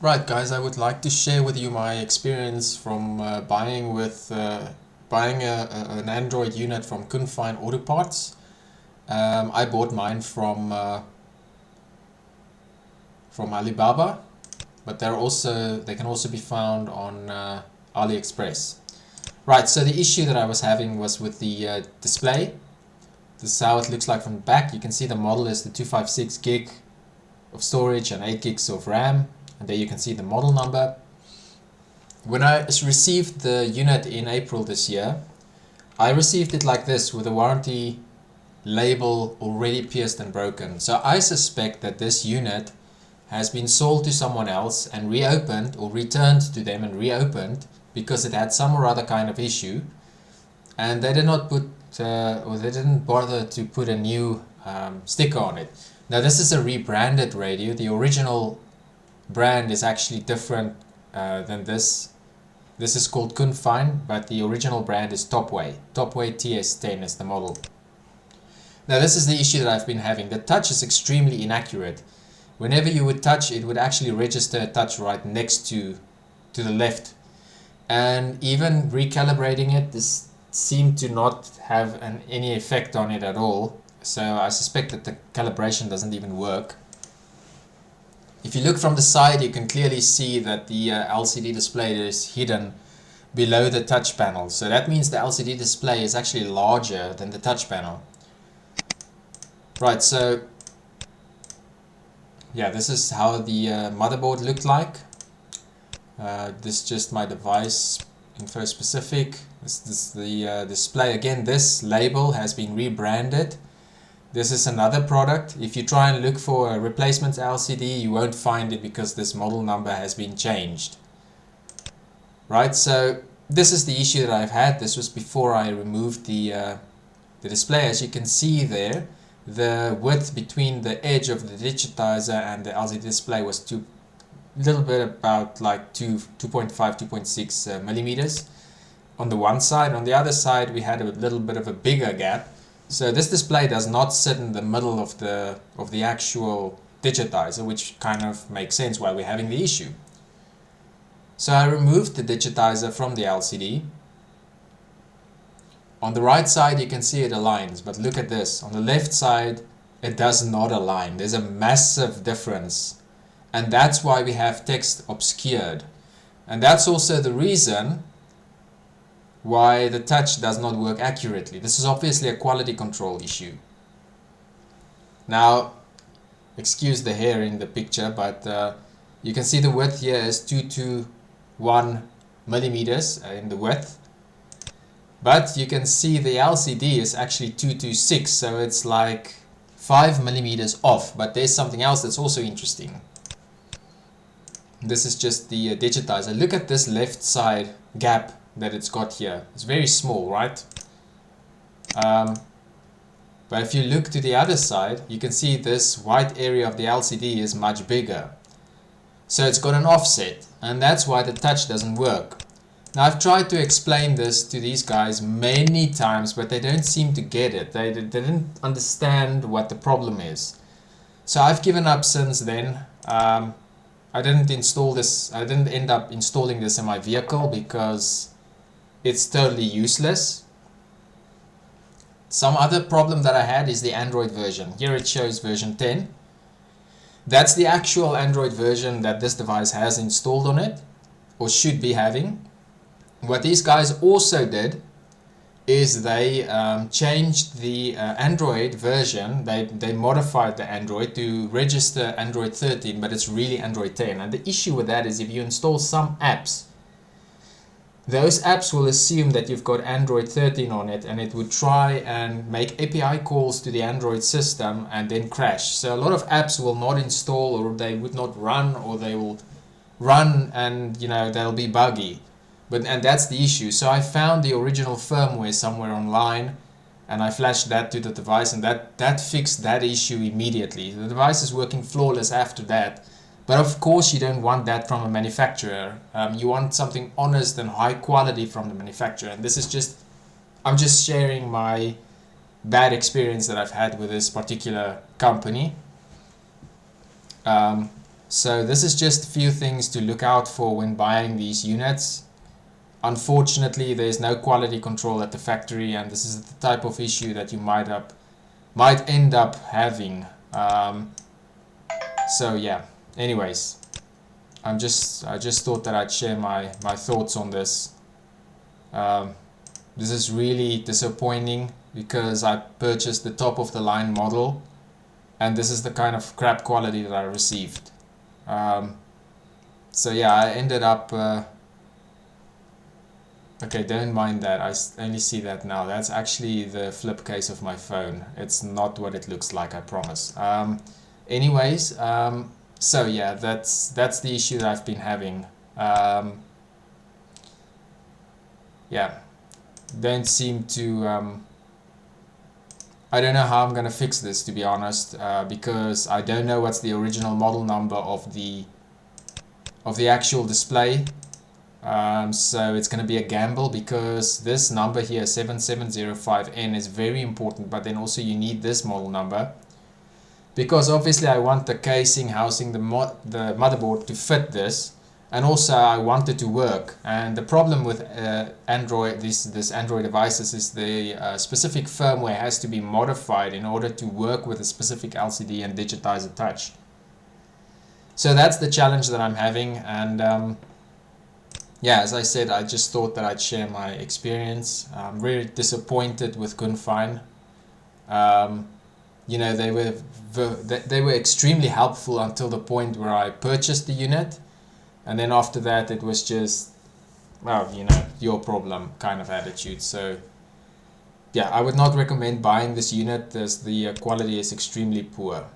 Right, guys, I would like to share with you my experience from buying an Android unit from Kunfine Auto Parts. I bought mine from Alibaba, but they can also be found on AliExpress. Right, so the issue that I was having was with the display. This is how it looks like from the back. You can see the model is the 256 gig of storage and 8 gigs of RAM. And there you can see the model number. When I received the unit in April this year, I received it like this with a warranty label already pierced and broken. So I suspect that this unit has been sold to someone else and reopened, or returned to them and reopened, because it had some or other kind of issue, and they did not put or they didn't bother to put a new sticker on it. Now this is a rebranded radio. The original brand is actually different than this. This is called Kunfine, but the original brand is Topway. Topway TS10 is the model. Now this is the issue that I've been having. The touch is extremely inaccurate. Whenever you would touch, it would actually register a touch right next to the left. And even recalibrating it, this seemed to not have any effect on it at all. So I suspect that the calibration doesn't even work. If you look from the side, you can clearly see that the LCD display is hidden below the touch panel. So that means the LCD display is actually larger than the touch panel. Right, so yeah, this is how the motherboard looked like. This is just my device info specific. This is the display. Again, this label has been rebranded. This is another product. If you try and look for a replacement LCD, you won't find it because this model number has been changed. Right, so this is the issue that I've had. This was before I removed the display. As you can see there, the width between the edge of the digitizer and the LCD display was little bit about like 2.5, 2.6 millimeters on the one side. On the other side, we had a little bit of a bigger gap. So this display does not sit in the middle of the actual digitizer, which kind of makes sense why we're having the issue. So I removed the digitizer from the LCD. On the right side, you can see it aligns, but look at this. On the left side, it does not align. There's a massive difference, and that's why we have text obscured. And that's also the reason why the touch does not work accurately. This is obviously a quality control issue. Now, excuse the hair in the picture, but you can see the width here is 221 millimeters in the width. But you can see the LCD is actually 226, so it's like 5 millimeters off. But there's something else that's also interesting. This is just the digitizer. Look at this left side gap that it's got here. It's very small, right? But if you look to the other side, you can see this white area of the LCD is much bigger. So it's got an offset, and that's why the touch doesn't work. Now I've tried to explain this to these guys many times, but they don't seem to get it. They didn't understand what the problem is. So I've given up since then. I didn't end up installing this in my vehicle because it's totally useless. Some other problem that I had is the Android version. Here it shows version 10. That's the actual Android version that this device has installed on it, or should be having. What these guys also did is they changed the Android version. They modified the Android to register Android 13, but it's really Android 10. And the issue with that is if you install some apps, those apps will assume that you've got Android 13 on it, and it would try and make API calls to the Android system and then crash. So a lot of apps will not install, or they would not run, or they will run and they'll be buggy. And that's the issue. So I found the original firmware somewhere online, and I flashed that to the device, and that fixed that issue immediately. The device is working flawless after that. But of course you don't want that from a manufacturer. You want something honest and high quality from the manufacturer. And this is I'm just sharing my bad experience that I've had with this particular company. So this is just a few things to look out for when buying these units. Unfortunately, there's no quality control at the factory, and this is the type of issue that you might end up having. So yeah, anyways, I just thought that I'd share my thoughts on this. This is really disappointing because I purchased the top of the line model, and this is the kind of crap quality that I received. So yeah, I ended up okay, don't mind that. I only see that now. That's actually the flip case of my phone. It's not what it looks like, I promise. Anyways, so yeah, that's the issue that I've been having. Yeah, don't seem to I don't know how I'm gonna fix this, to be honest, because I don't know what's the original model number of the actual display. So it's going to be a gamble, because this number here, 7705N, is very important, but then also you need this model number, because obviously I want the casing housing the motherboard to fit this, and also I want it to work. And the problem with Android, this Android devices, is the specific firmware has to be modified in order to work with a specific LCD and digitize a touch. So that's the challenge that I'm having, and yeah, as I said, I just thought that I'd share my experience. I'm really disappointed with Kunfine. You know, they were extremely helpful until the point where I purchased the unit, and then after that it was just, well, you know, your problem kind of attitude. So yeah, I would not recommend buying this unit, as the quality is extremely poor.